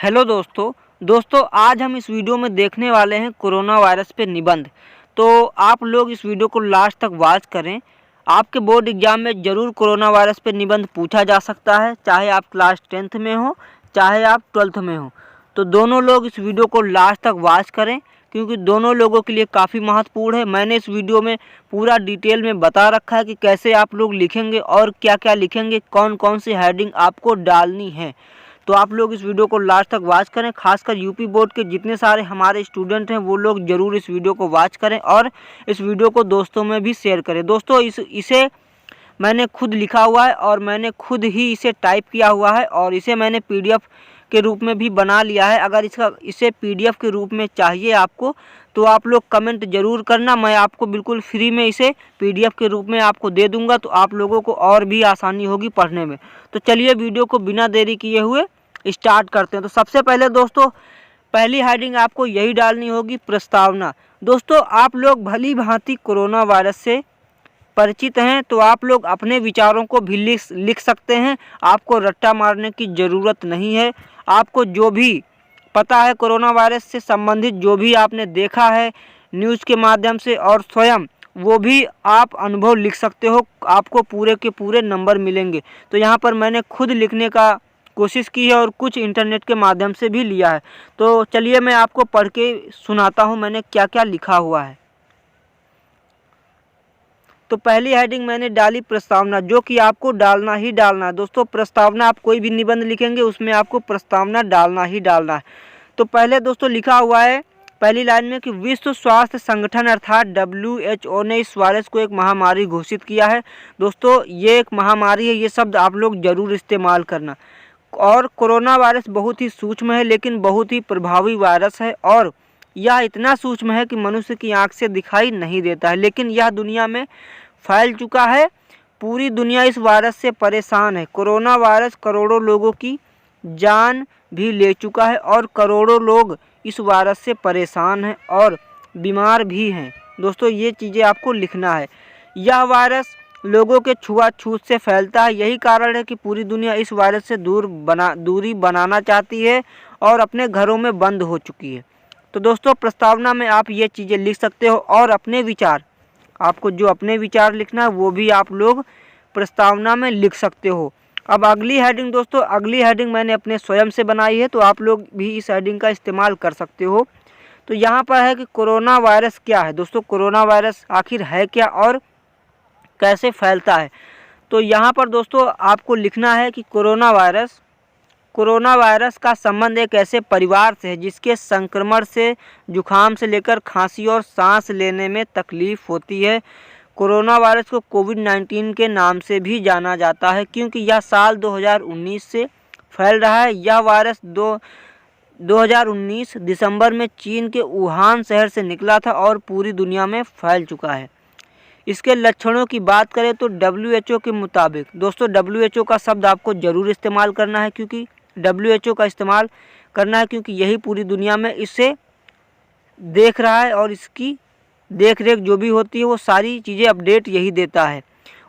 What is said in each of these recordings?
Hello दोस्तों आज हम इस वीडियो में देखने वाले हैं कोरोना वायरस पे निबंध। तो आप लोग इस वीडियो को लास्ट तक वॉच करें। आपके बोर्ड एग्जाम में ज़रूर कोरोना वायरस पे निबंध पूछा जा सकता है, चाहे आप क्लास 10th में हो चाहे आप 12th में हो। तो दोनों लोग इस वीडियो को लास्ट तक वॉच करें, क्योंकि दोनों लोगों के लिए काफ़ी महत्वपूर्ण है। मैंने इस वीडियो में पूरा डिटेल में बता रखा है कि कैसे आप लोग लिखेंगे और क्या क्या लिखेंगे, कौन कौन सी हेडिंग आपको डालनी है। तो आप लोग इस वीडियो को लास्ट तक वॉच करें। खासकर यूपी बोर्ड के जितने सारे हमारे स्टूडेंट हैं वो लोग ज़रूर इस वीडियो को वॉच करें और इस वीडियो को दोस्तों में भी शेयर करें। दोस्तों इसे मैंने खुद लिखा हुआ है और मैंने खुद ही इसे टाइप किया हुआ है और इसे मैंने पीडीएफ के रूप में भी बना लिया है। अगर इसे पीडीएफ के रूप में चाहिए आपको तो आप लोग कमेंट ज़रूर करना, मैं आपको बिल्कुल फ्री में इसे पीडीएफ के रूप में आपको दे दूंगा, तो आप लोगों को और भी आसानी होगी पढ़ने में। तो चलिए वीडियो को बिना देरी किए हुए स्टार्ट करते हैं। तो सबसे पहले दोस्तों पहली हेडिंग आपको यही डालनी होगी, प्रस्तावना। दोस्तों आप लोग भली भांति कोरोना वायरस से परिचित हैं, तो आप लोग अपने विचारों को भी लिख सकते हैं। आपको रट्टा मारने की ज़रूरत नहीं है। आपको जो भी पता है कोरोना वायरस से संबंधित, जो भी आपने देखा है न्यूज़ के माध्यम से और स्वयं, वो भी आप अनुभव लिख सकते हो। आपको पूरे के पूरे नंबर मिलेंगे। तो यहाँ पर मैंने खुद लिखने का कोशिश की है और कुछ इंटरनेट के माध्यम से भी लिया है। तो चलिए मैं आपको पढ़ के सुनाता हूँ मैंने क्या क्या लिखा हुआ है। तो पहली हेडिंग मैंने डाली प्रस्तावना, जो कि आपको डालना ही डालना है। दोस्तों प्रस्तावना, आप कोई भी निबंध लिखेंगे उसमें आपको प्रस्तावना डालना ही डालना है। तो पहले दोस्तों लिखा हुआ है पहली लाइन में कि विश्व स्वास्थ्य संगठन अर्थात WHO ने इस वायरस को एक महामारी घोषित किया है। दोस्तों ये एक महामारी है, ये शब्द आप लोग ज़रूर इस्तेमाल करना। और कोरोना वायरस बहुत ही सूक्ष्म है लेकिन बहुत ही प्रभावी वायरस है, और यह इतना सूक्ष्म है कि मनुष्य की आंख से दिखाई नहीं देता है, लेकिन यह दुनिया में फैल चुका है। पूरी दुनिया इस वायरस से परेशान है। कोरोना वायरस करोड़ों लोगों की जान भी ले चुका है और करोड़ों लोग इस वायरस से परेशान हैं और बीमार भी हैं। दोस्तों ये चीज़ें आपको लिखना है। यह वायरस लोगों के छुआछूत से फैलता है, यही कारण है कि पूरी दुनिया इस वायरस से दूरी बनाना चाहती है और अपने घरों में बंद हो चुकी है। तो दोस्तों प्रस्तावना में आप ये चीज़ें लिख सकते हो और अपने विचार, आपको जो अपने विचार लिखना है वो भी आप लोग प्रस्तावना में लिख सकते हो। अब अगली हेडिंग दोस्तों, अगली हेडिंग मैंने अपने स्वयं से बनाई है, तो आप लोग भी इस हेडिंग का इस्तेमाल कर सकते हो। तो यहाँ पर है कि कोरोना वायरस क्या है। दोस्तों कोरोना वायरस आखिर है क्या और कैसे फैलता है। तो यहाँ पर दोस्तों आपको लिखना है कि कोरोना वायरस का संबंध एक ऐसे परिवार से है जिसके संक्रमण से जुखाम से लेकर खांसी और सांस लेने में तकलीफ होती है। कोरोना वायरस को कोविड-19 के नाम से भी जाना जाता है, क्योंकि यह साल 2019 से फैल रहा है। यह वायरस 2019 दिसंबर में चीन के वुहान शहर से निकला था और पूरी दुनिया में फैल चुका है। इसके लक्षणों की बात करें तो WHO के मुताबिक, दोस्तों WHO का शब्द आपको ज़रूर इस्तेमाल करना है, क्योंकि WHO का इस्तेमाल करना है क्योंकि यही पूरी दुनिया में इसे देख रहा है और इसकी देख रेख जो भी होती है वो सारी चीज़ें अपडेट यही देता है।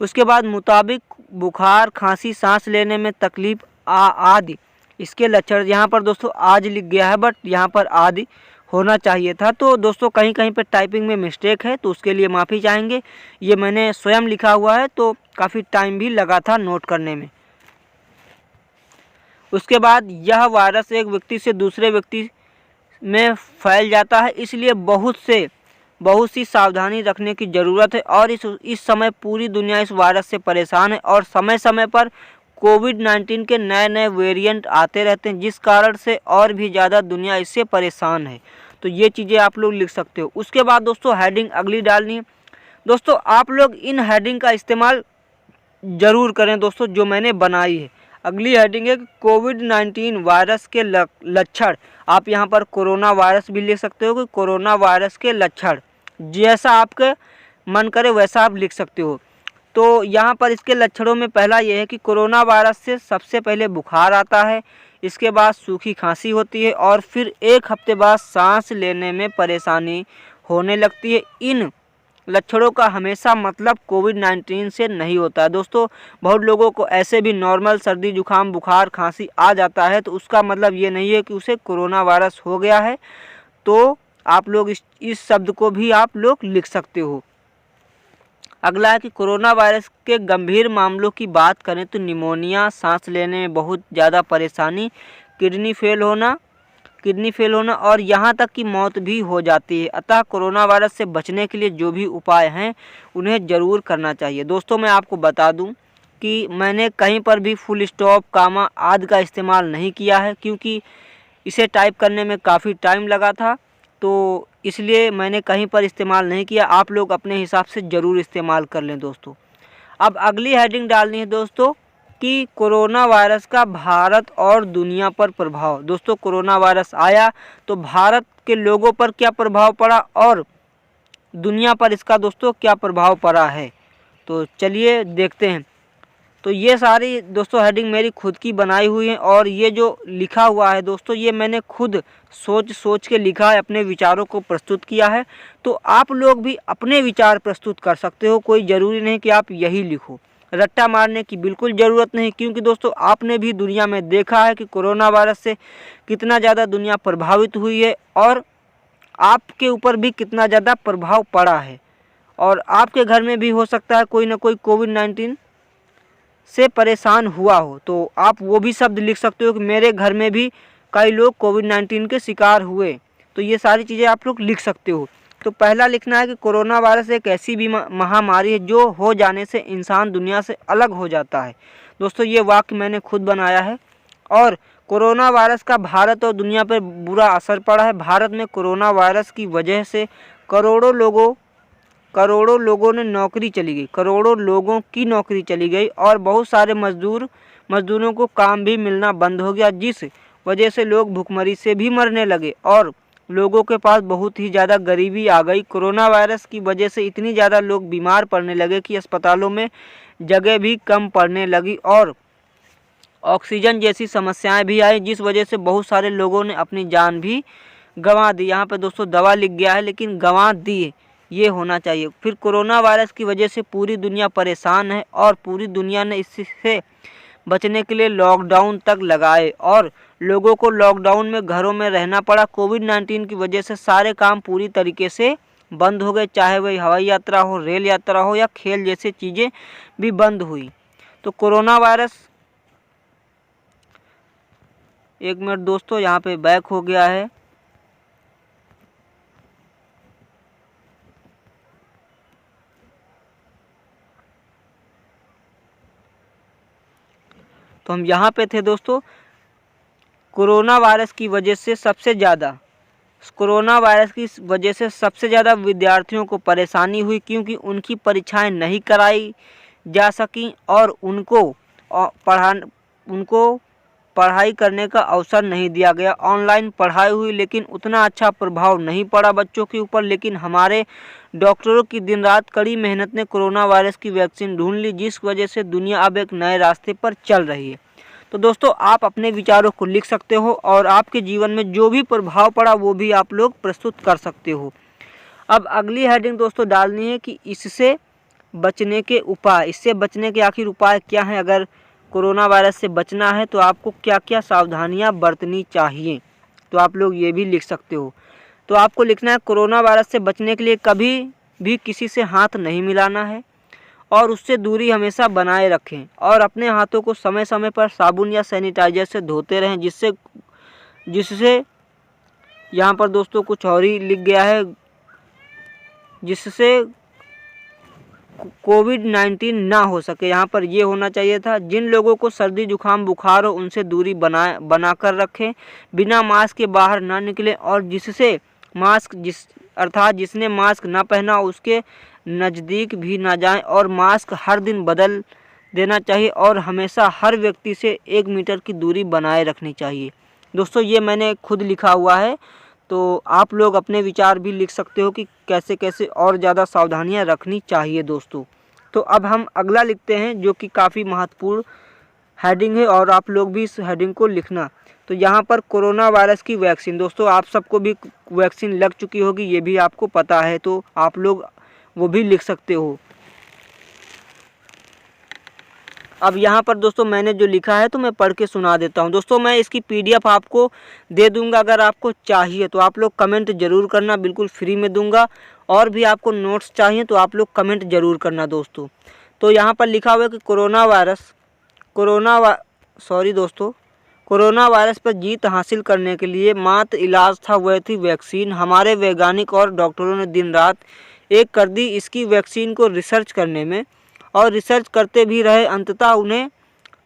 उसके बाद मुताबिक बुखार, खांसी, सांस लेने में तकलीफ आदि इसके लक्षण। यहाँ पर दोस्तों आज लिख गया है बट यहाँ पर आदि होना चाहिए था। तो दोस्तों कहीं कहीं पर टाइपिंग में मिस्टेक है, तो उसके लिए माफ़ी चाहेंगे। ये मैंने स्वयं लिखा हुआ है तो काफ़ी टाइम भी लगा था नोट करने में। उसके बाद यह वायरस एक व्यक्ति से दूसरे व्यक्ति में फैल जाता है, इसलिए बहुत सी सावधानी रखने की ज़रूरत है। और इस समय पूरी दुनिया इस वायरस से परेशान है और समय समय पर कोविड-19 के नए नए वेरिएंट आते रहते हैं, जिस कारण से और भी ज़्यादा दुनिया इससे परेशान है। तो ये चीज़ें आप लोग लिख सकते हो। उसके बाद दोस्तों हेडिंग अगली डालनी है। दोस्तों आप लोग इन हेडिंग का इस्तेमाल ज़रूर करें दोस्तों, जो मैंने बनाई है। अगली हेडिंग है कोविड-19 वायरस के लक्षण। आप यहाँ पर कोरोना वायरस भी लिख सकते हो कि कोरोना वायरस के लक्षण, जैसा आपके मन करे वैसा आप लिख सकते हो। तो यहाँ पर इसके लक्षणों में पहला ये है कि कोरोना वायरस से सबसे पहले बुखार आता है, इसके बाद सूखी खांसी होती है और फिर एक हफ्ते बाद सांस लेने में परेशानी होने लगती है। इन लक्षणों का हमेशा मतलब कोविड-19 से नहीं होता है। दोस्तों बहुत लोगों को ऐसे भी नॉर्मल सर्दी जुकाम बुखार खांसी आ जाता है, तो उसका मतलब ये नहीं है कि उसे कोरोना वायरस हो गया है। तो आप लोग इस शब्द को भी आप लोग लिख सकते हो। अगला है कि कोरोना वायरस के गंभीर मामलों की बात करें तो निमोनिया, सांस लेने में बहुत ज़्यादा परेशानी, किडनी फेल होना और यहाँ तक कि मौत भी हो जाती है। अतः कोरोना वायरस से बचने के लिए जो भी उपाय हैं उन्हें ज़रूर करना चाहिए। दोस्तों मैं आपको बता दूं कि मैंने कहीं पर भी फुल स्टॉप, कामा आदि का इस्तेमाल नहीं किया है, क्योंकि इसे टाइप करने में काफ़ी टाइम लगा था, तो इसलिए मैंने कहीं पर इस्तेमाल नहीं किया। आप लोग अपने हिसाब से ज़रूर इस्तेमाल कर लें दोस्तों। अब अगली हेडिंग डालनी है दोस्तों कि कोरोना वायरस का भारत और दुनिया पर प्रभाव। दोस्तों कोरोना वायरस आया तो भारत के लोगों पर क्या प्रभाव पड़ा और दुनिया पर इसका दोस्तों क्या प्रभाव पड़ा है, तो चलिए देखते हैं। तो ये सारी दोस्तों हेडिंग मेरी खुद की बनाई हुई है और ये जो लिखा हुआ है दोस्तों ये मैंने खुद सोच के लिखा है, अपने विचारों को प्रस्तुत किया है। तो आप लोग भी अपने विचार प्रस्तुत कर सकते हो, कोई ज़रूरी नहीं कि आप यही लिखो। रट्टा मारने की बिल्कुल ज़रूरत नहीं, क्योंकि दोस्तों आपने भी दुनिया में देखा है कि कोरोना वायरस से कितना ज़्यादा दुनिया प्रभावित हुई है और आपके ऊपर भी कितना ज़्यादा प्रभाव पड़ा है। और आपके घर में भी हो सकता है कोई ना कोई कोविड-19 से परेशान हुआ हो, तो आप वो भी शब्द लिख सकते हो कि मेरे घर में भी कई लोग कोविड-19 के शिकार हुए। तो ये सारी चीज़ें आप लोग लिख सकते हो। तो पहला लिखना है कि कोरोना वायरस एक ऐसी भी महामारी है जो हो जाने से इंसान दुनिया से अलग हो जाता है। दोस्तों ये वाक्य मैंने खुद बनाया है। और कोरोना वायरस का भारत और दुनिया पर बुरा असर पड़ा है। भारत में कोरोना वायरस की वजह से करोड़ों लोगों ने नौकरी चली गई, करोड़ों लोगों की नौकरी चली गई और बहुत सारे मजदूरों को काम भी मिलना बंद हो गया, जिस वजह से लोग भुखमरी से भी मरने लगे और लोगों के पास बहुत ही ज़्यादा गरीबी आ गई। कोरोना वायरस की वजह से इतनी ज़्यादा लोग बीमार पड़ने लगे कि अस्पतालों में जगह भी कम पड़ने लगी और ऑक्सीजन जैसी समस्याएं भी आई, जिस वजह से बहुत सारे लोगों ने अपनी जान भी गंवा दी। यहाँ पे दोस्तों दवा लिख गया है लेकिन गंवा दी, ये होना चाहिए। फिर कोरोना वायरस की वजह से पूरी दुनिया परेशान है और पूरी दुनिया ने इससे बचने के लिए लॉकडाउन तक लगाए और लोगों को लॉकडाउन में घरों में रहना पड़ा। कोविड-19 की वजह से सारे काम पूरी तरीके से बंद हो गए, चाहे वह हवाई यात्रा हो, रेल यात्रा हो या खेल जैसी चीज़ें भी बंद हुई। तो कोरोना वायरस, एक मिनट दोस्तों यहाँ पे बैक हो गया है। तो हम यहाँ पे थे दोस्तों। कोरोना वायरस की वजह से सबसे ज़्यादा विद्यार्थियों को परेशानी हुई, क्योंकि उनकी परीक्षाएं नहीं कराई जा सकी और उनको पढ़ाई करने का अवसर नहीं दिया गया। ऑनलाइन पढ़ाई हुई लेकिन उतना अच्छा प्रभाव नहीं पड़ा बच्चों के ऊपर। लेकिन हमारे डॉक्टरों की दिन रात कड़ी मेहनत ने कोरोना वायरस की वैक्सीन ढूंढ ली, जिस वजह से दुनिया अब एक नए रास्ते पर चल रही है। तो दोस्तों आप अपने विचारों को लिख सकते हो और आपके जीवन में जो भी प्रभाव पड़ा वो भी आप लोग प्रस्तुत कर सकते हो। अब अगली हेडिंग दोस्तों डालनी है कि इससे बचने के उपाय। इससे बचने के आखिर उपाय क्या हैं? अगर कोरोना वायरस से बचना है तो आपको क्या क्या सावधानियां बरतनी चाहिए, तो आप लोग ये भी लिख सकते हो। तो आपको लिखना है कोरोना वायरस से बचने के लिए कभी भी किसी से हाथ नहीं मिलाना है और उससे दूरी हमेशा बनाए रखें और अपने हाथों को समय समय पर साबुन या सैनिटाइजर से धोते रहें, जिससे यहाँ पर दोस्तों कुछ और ही लिख गया है, जिससे कोविड-19 ना हो सके। यहाँ पर ये होना चाहिए था, जिन लोगों को सर्दी जुकाम बुखार हो उनसे दूरी बनाकर रखें, बिना मास्क के बाहर ना निकलें और जिसने मास्क ना पहना उसके नज़दीक भी ना जाएं और मास्क हर दिन बदल देना चाहिए और हमेशा हर व्यक्ति से 1 मीटर की दूरी बनाए रखनी चाहिए। दोस्तों ये मैंने खुद लिखा हुआ है, तो आप लोग अपने विचार भी लिख सकते हो कि कैसे कैसे और ज़्यादा सावधानियां रखनी चाहिए दोस्तों। तो अब हम अगला लिखते हैं जो कि काफ़ी महत्वपूर्ण हेडिंग है और आप लोग भी इस हेडिंग को लिखना। तो यहाँ पर कोरोना वायरस की वैक्सीन, दोस्तों आप सबको भी वैक्सीन लग चुकी होगी, ये भी आपको पता है। तो आप लोग वो भी लिख सकते हो। अब यहाँ पर दोस्तों मैंने जो लिखा है तो मैं पढ़ के सुना देता हूँ। दोस्तों मैं इसकी PDF आपको दे दूँगा, अगर आपको चाहिए तो आप लोग कमेंट ज़रूर करना, बिल्कुल फ्री में दूँगा। और भी आपको नोट्स चाहिए तो आप लोग कमेंट ज़रूर करना दोस्तों। तो यहाँ पर लिखा हुआ है कि कोरोना वायरस पर जीत हासिल करने के लिए मात्र इलाज था वह थी वैक्सीन। हमारे वैज्ञानिक और डॉक्टरों ने दिन रात एक कर दी इसकी वैक्सीन को रिसर्च करने में, और रिसर्च करते भी रहे। अंततः उन्हें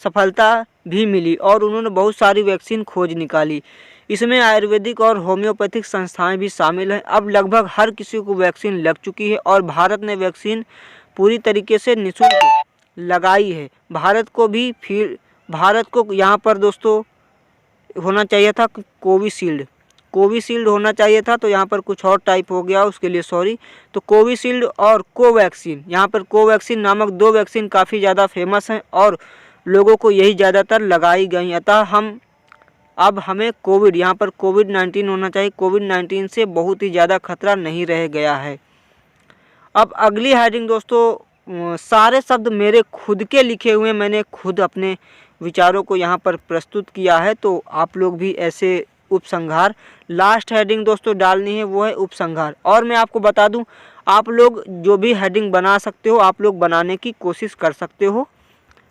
सफलता भी मिली और उन्होंने बहुत सारी वैक्सीन खोज निकाली। इसमें आयुर्वेदिक और होम्योपैथिक संस्थाएं भी शामिल हैं। अब लगभग हर किसी को वैक्सीन लग चुकी है और भारत ने वैक्सीन पूरी तरीके से निःशुल्क लगाई है। भारत को यहाँ पर दोस्तों होना चाहिए था कोविशील्ड होना चाहिए था, तो यहाँ पर कुछ और टाइप हो गया, उसके लिए सॉरी। तो कोविशील्ड और कोवैक्सीन, यहाँ पर कोवैक्सीन नामक 2 वैक्सीन काफ़ी ज़्यादा फेमस हैं और लोगों को यही ज़्यादातर लगाई गई। अतः अब हमें यहाँ पर कोविड-19 होना चाहिए। कोविड-19 से बहुत ही ज़्यादा खतरा नहीं रह गया है। अब अगली हेडिंग दोस्तों, सारे शब्द मेरे खुद के लिखे हुए, मैंने खुद अपने विचारों को यहाँ पर प्रस्तुत किया है, तो आप लोग भी ऐसे उपसंहार, लास्ट हेडिंग दोस्तों डालनी है, वो है उपसंहार। और मैं आपको बता दूं, आप लोग जो भी हेडिंग बना सकते हो, आप लोग बनाने की कोशिश कर सकते हो,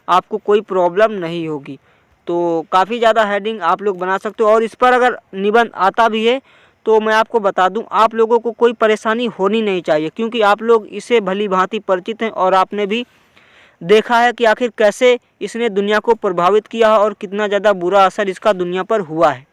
आपको कोई प्रॉब्लम नहीं होगी। तो काफ़ी ज़्यादा हेडिंग आप लोग बना सकते हो, और इस पर अगर निबंध आता भी है तो मैं आपको बता दूं, आप लोगों को कोई परेशानी होनी नहीं चाहिए, क्योंकि आप लोग इसे भली भांति परिचित हैं और आपने भी देखा है कि आखिर कैसे इसने दुनिया को प्रभावित किया और कितना ज़्यादा बुरा असर इसका दुनिया पर हुआ है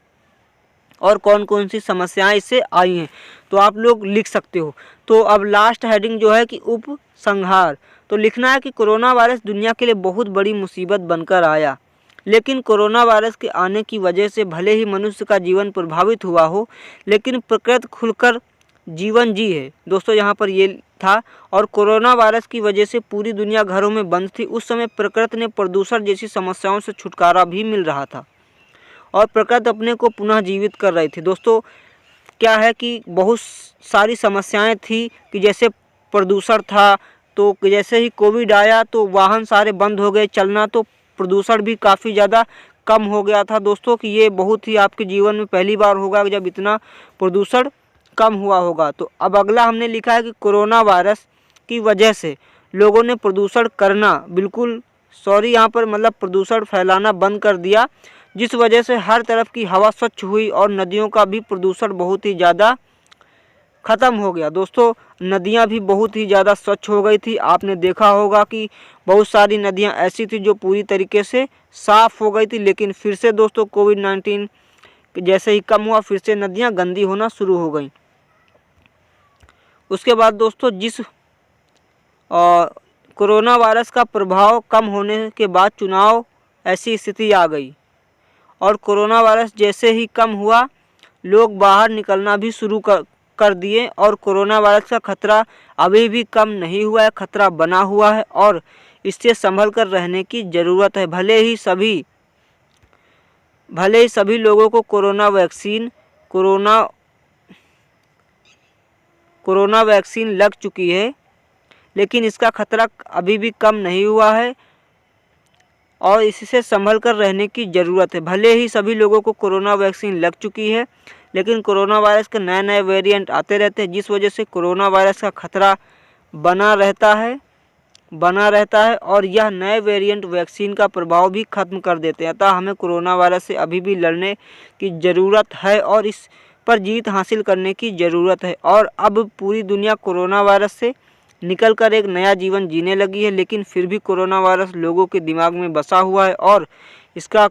और कौन कौन सी समस्याएं इससे आई हैं। तो आप लोग लिख सकते हो। तो अब लास्ट हेडिंग जो है कि उपसंहार, तो लिखना है कि कोरोना वायरस दुनिया के लिए बहुत बड़ी मुसीबत बनकर आया, लेकिन कोरोना वायरस के आने की वजह से भले ही मनुष्य का जीवन प्रभावित हुआ हो, लेकिन प्रकृति खुलकर जीवन जी है। दोस्तों यहाँ पर ये था, और कोरोना वायरस की वजह से पूरी दुनिया घरों में बंद थी। उस समय प्रकृति ने प्रदूषण जैसी समस्याओं से छुटकारा भी मिल रहा था और प्रकृति अपने को पुनः जीवित कर रही थी। दोस्तों क्या है कि बहुत सारी समस्याएं थी कि जैसे प्रदूषण था, तो जैसे ही कोविड आया तो वाहन सारे बंद हो गए चलना, तो प्रदूषण भी काफ़ी ज़्यादा कम हो गया था दोस्तों। कि ये बहुत ही आपके जीवन में पहली बार होगा जब इतना प्रदूषण कम हुआ होगा। तो अब अगला हमने लिखा है कि कोरोना वायरस की वजह से लोगों ने प्रदूषण करना, बिल्कुल सॉरी यहाँ पर मतलब प्रदूषण फैलाना बंद कर दिया, जिस वजह से हर तरफ की हवा स्वच्छ हुई और नदियों का भी प्रदूषण बहुत ही ज़्यादा ख़त्म हो गया। दोस्तों नदियाँ भी बहुत ही ज़्यादा स्वच्छ हो गई थी। आपने देखा होगा कि बहुत सारी नदियाँ ऐसी थी जो पूरी तरीके से साफ़ हो गई थी, लेकिन फिर से दोस्तों कोविड-19 जैसे ही कम हुआ फिर से नदियाँ गंदी होना शुरू हो गई। उसके बाद दोस्तों कोरोना वायरस का प्रभाव कम होने के बाद चुनाव ऐसी स्थिति आ गई, और कोरोना वायरस जैसे ही कम हुआ लोग बाहर निकलना भी शुरू कर दिए, और कोरोना वायरस का खतरा अभी भी कम नहीं हुआ है, खतरा बना हुआ है और इससे संभल कर रहने की ज़रूरत है। भले ही सभी लोगों को कोरोना वैक्सीन लग चुकी है, लेकिन इसका खतरा अभी भी कम नहीं हुआ है और इससे संभल कर रहने की ज़रूरत है। भले ही सभी लोगों को कोरोना वैक्सीन लग चुकी है, लेकिन कोरोना वायरस के नए नए वेरिएंट आते रहते हैं, जिस वजह से कोरोना वायरस का खतरा बना रहता है और यह नए वेरिएंट वैक्सीन का प्रभाव भी खत्म कर देते हैं। अतः हमें कोरोना वायरस से अभी भी लड़ने की ज़रूरत है और इस पर जीत हासिल करने की ज़रूरत है। और अब पूरी दुनिया कोरोना वायरस से निकलकर एक नया जीवन जीने लगी है, लेकिन फिर भी कोरोना वायरस लोगों के दिमाग में बसा हुआ है और इसका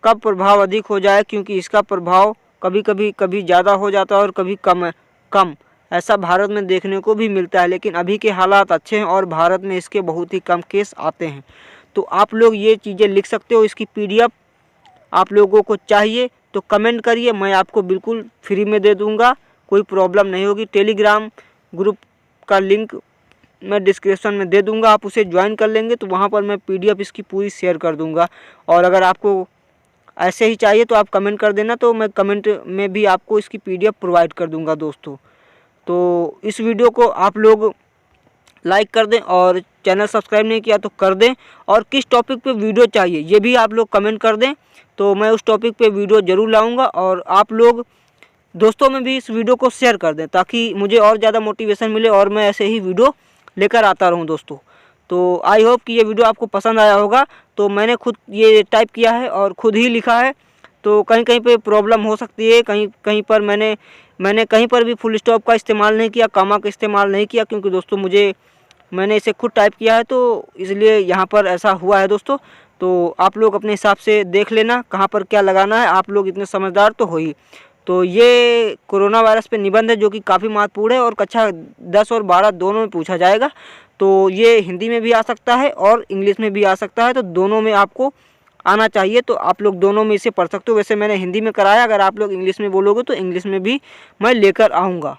कब प्रभाव अधिक हो जाए, क्योंकि इसका प्रभाव कभी ज़्यादा हो जाता है और कभी कम ऐसा भारत में देखने को भी मिलता है। लेकिन अभी के हालात अच्छे हैं और भारत में इसके बहुत ही कम केस आते हैं। तो आप लोग ये चीज़ें लिख सकते हो। इसकी PDF आप लोगों को चाहिए तो कमेंट करिए, मैं आपको बिल्कुल फ्री में दे दूँगा, कोई प्रॉब्लम नहीं होगी। टेलीग्राम ग्रुप का लिंक मैं डिस्क्रिप्शन में दे दूंगा, आप उसे ज्वाइन कर लेंगे तो वहाँ पर मैं PDF इसकी पूरी शेयर कर दूंगा। और अगर आपको ऐसे ही चाहिए तो आप कमेंट कर देना, तो मैं कमेंट में भी आपको इसकी PDF प्रोवाइड कर दूंगा दोस्तों। तो इस वीडियो को आप लोग लाइक कर दें और चैनल सब्सक्राइब नहीं किया तो कर दें। और किस टॉपिक पे वीडियो चाहिए ये भी आप लोग कमेंट कर दें, तो मैं उस टॉपिक पे वीडियो ज़रूर लाऊंगा। और आप लोग दोस्तों में भी इस वीडियो को शेयर कर दें ताकि मुझे और ज़्यादा मोटिवेशन मिले और मैं ऐसे ही वीडियो लेकर आता रहूं दोस्तों। तो आई होप कि ये वीडियो आपको पसंद आया होगा। तो मैंने खुद ये टाइप किया है और खुद ही लिखा है, तो कहीं कहीं पे प्रॉब्लम हो सकती है, कहीं कहीं पर मैंने कहीं पर भी फुल स्टॉप का इस्तेमाल नहीं किया, कॉमा का इस्तेमाल नहीं किया, क्योंकि दोस्तों मैंने इसे खुद टाइप किया है तो इसलिए यहाँ पर ऐसा हुआ है दोस्तों। तो आप लोग अपने हिसाब से देख लेना कहाँ पर क्या लगाना है, आप लोग इतने समझदार तो हो ही। तो ये कोरोना वायरस पे निबंध है जो कि काफ़ी महत्वपूर्ण है और कक्षा 10 और 12 दोनों में पूछा जाएगा। तो ये हिंदी में भी आ सकता है और इंग्लिश में भी आ सकता है, तो दोनों में आपको आना चाहिए। तो आप लोग दोनों में इसे पढ़ सकते हो। वैसे मैंने हिंदी में कराया, अगर आप लोग इंग्लिश में बोलोगे तो इंग्लिश में भी मैं लेकर आऊँगा।